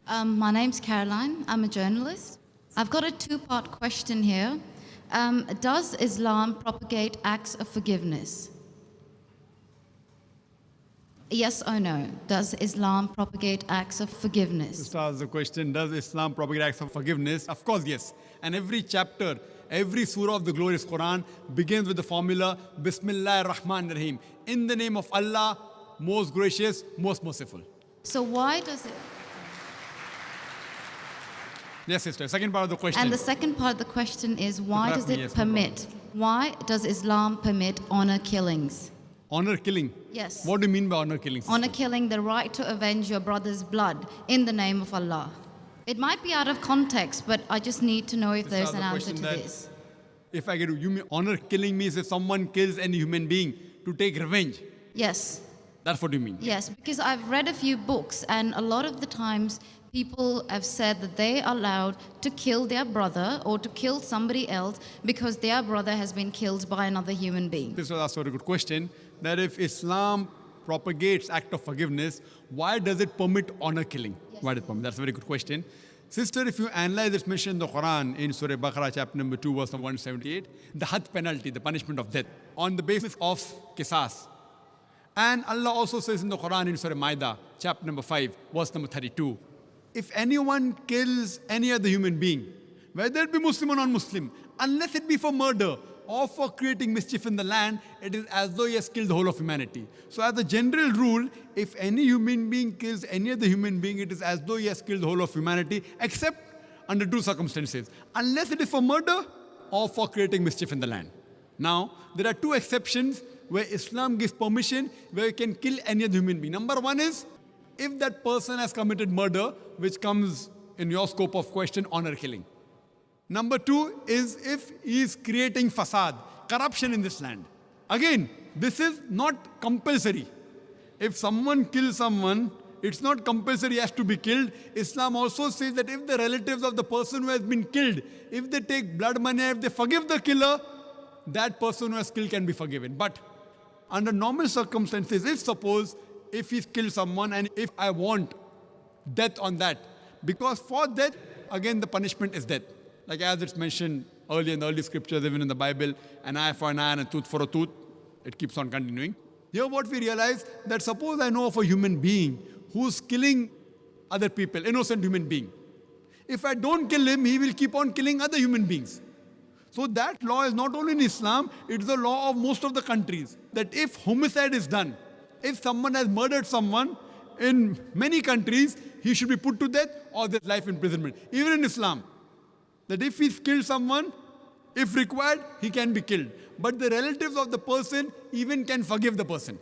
My name's Caroline. I'm a journalist. I've got a two-part question here. Does Islam propagate acts of forgiveness? Yes or no? Does Islam propagate acts of forgiveness? Just ask the question, does Islam propagate acts of forgiveness? Of course, yes. And every chapter, every surah of the glorious Quran begins with the formula, Bismillah ar-Rahman ar-Rahim. In the name of Allah, most gracious, most merciful. So why does it... Yes, sister. Second part of the question. And the second part of the question is, why does it Yes, no permit? Why does Islam permit honor killings? Honor killing? Yes. What do you mean by honor killing, sister? Honor killing, the right to avenge your brother's blood in the name of Allah. It might be out of context, but I just need to know if there's an answer to this. If I get you mean honor killing means if someone kills any human being to take revenge? Yes. That's what you mean? Yes, because I've read a few books, and a lot of the times people have said that they are allowed to kill their brother or to kill somebody else because their brother has been killed by another human being. This was also a good question, that if Islam propagates act of forgiveness, why does it permit honor killing? Yes. Why does it permit? That's a very good question. Sister, if you analyze this mention in the Quran, in Surah Baqarah, chapter number 2, verse number 178, the had penalty, the punishment of death, on the basis of qisas. And Allah also says in the Quran, in Surah Ma'idah, chapter number 5, verse number 32, if anyone kills any other human being, whether it be Muslim or non-Muslim, unless it be for murder or for creating mischief in the land, it is as though he has killed the whole of humanity. So as a general rule, if any human being kills any other human being, it is as though he has killed the whole of humanity, except under two circumstances. Unless it is for murder or for creating mischief in the land. Now, there are two exceptions where Islam gives permission where you can kill any other human being. Number one is, if that person has committed murder, which comes in your scope of question, honor killing. Number two is if he is creating fasad, corruption in this land. Again, this is not compulsory. If someone kills someone, it's not compulsory he has to be killed. Islam also says that if the relatives of the person who has been killed, if they take blood money, if they forgive the killer, that person who has killed can be forgiven. But under normal circumstances, if he's killed someone and if I want death on that, because for death, again the punishment is death. Like as it's mentioned earlier in the early scriptures, even in the Bible, an eye for an eye and a tooth for a tooth, it keeps on continuing. Here what we realize, that suppose I know of a human being who's killing other people, innocent human being. If I don't kill him, he will keep on killing other human beings. So that law is not only in Islam, it's the law of most of the countries, that if homicide is done, if someone has murdered someone, in many countries, he should be put to death or there's life imprisonment. Even in Islam, that if he's killed someone, if required, he can be killed. But the relatives of the person even can forgive the person,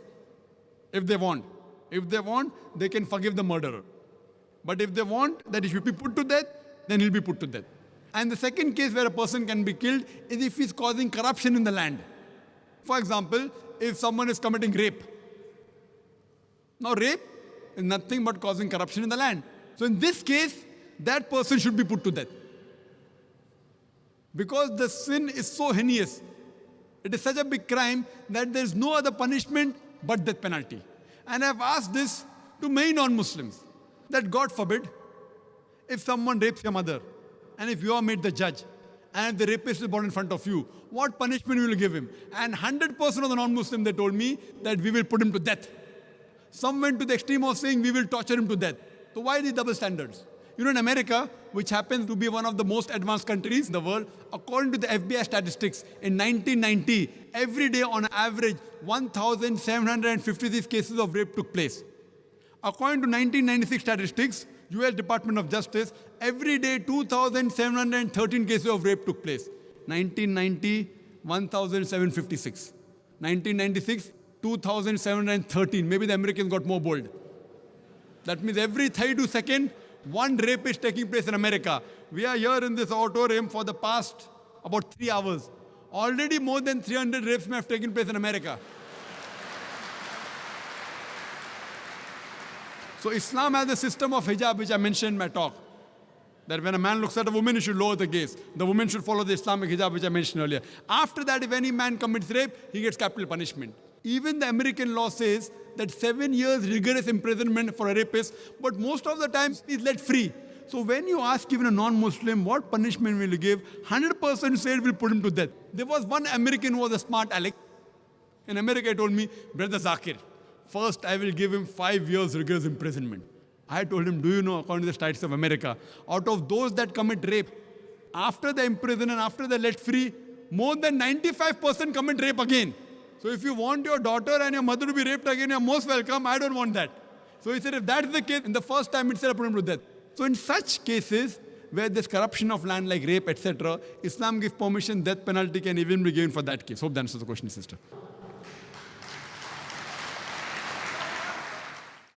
if they want. If they want, they can forgive the murderer. But if they want that he should be put to death, then he'll be put to death. And the second case where a person can be killed is if he's causing corruption in the land. For example, if someone is committing rape. Now rape is nothing but causing corruption in the land. So in this case, that person should be put to death. Because the sin is so heinous. It is such a big crime that there is no other punishment but death penalty. And I've asked this to many non-Muslims, that God forbid, if someone rapes your mother, and if you are made the judge, and the rapist is brought in front of you, what punishment will you give him? And 100% of the non-Muslims, they told me that we will put him to death. Some went to the extreme of saying we will torture him to death. So why these double standards? You know, in America, which happens to be one of the most advanced countries in the world, according to the FBI statistics, in 1990, every day on average, 1,756 cases of rape took place. According to 1996 statistics, US Department of Justice, every day 2,713 cases of rape took place. 1990, 1,756. 1996, 2,713. Maybe the Americans got more bold. That means every 32 seconds, one rape is taking place in America. We are here in this auditorium for the past about 3 hours. Already more than 300 rapes may have taken place in America. So Islam has a system of hijab, which I mentioned in my talk. That when a man looks at a woman, he should lower the gaze. The woman should follow the Islamic hijab, which I mentioned earlier. After that, if any man commits rape, he gets capital punishment. Even the American law says that 7 years rigorous imprisonment for a rapist, but most of the time he's let free. So when you ask even a non-Muslim, what punishment will you give? 100% say we'll put him to death. There was one American who was a smart aleck. In America, he told me, Brother Zakir, first I will give him 5 years rigorous imprisonment. I told him, do you know, according to the States of America, out of those that commit rape, after they imprison and after they're let free, more than 95% commit rape again. So if you want your daughter and your mother to be raped again, you're most welcome. I don't want that. So he said, if that's the case, in the first time itself, I put him to death. So in such cases, where there's corruption of land like rape, etc., Islam gives permission, death penalty can even be given for that case. Hope that answers the question, sister.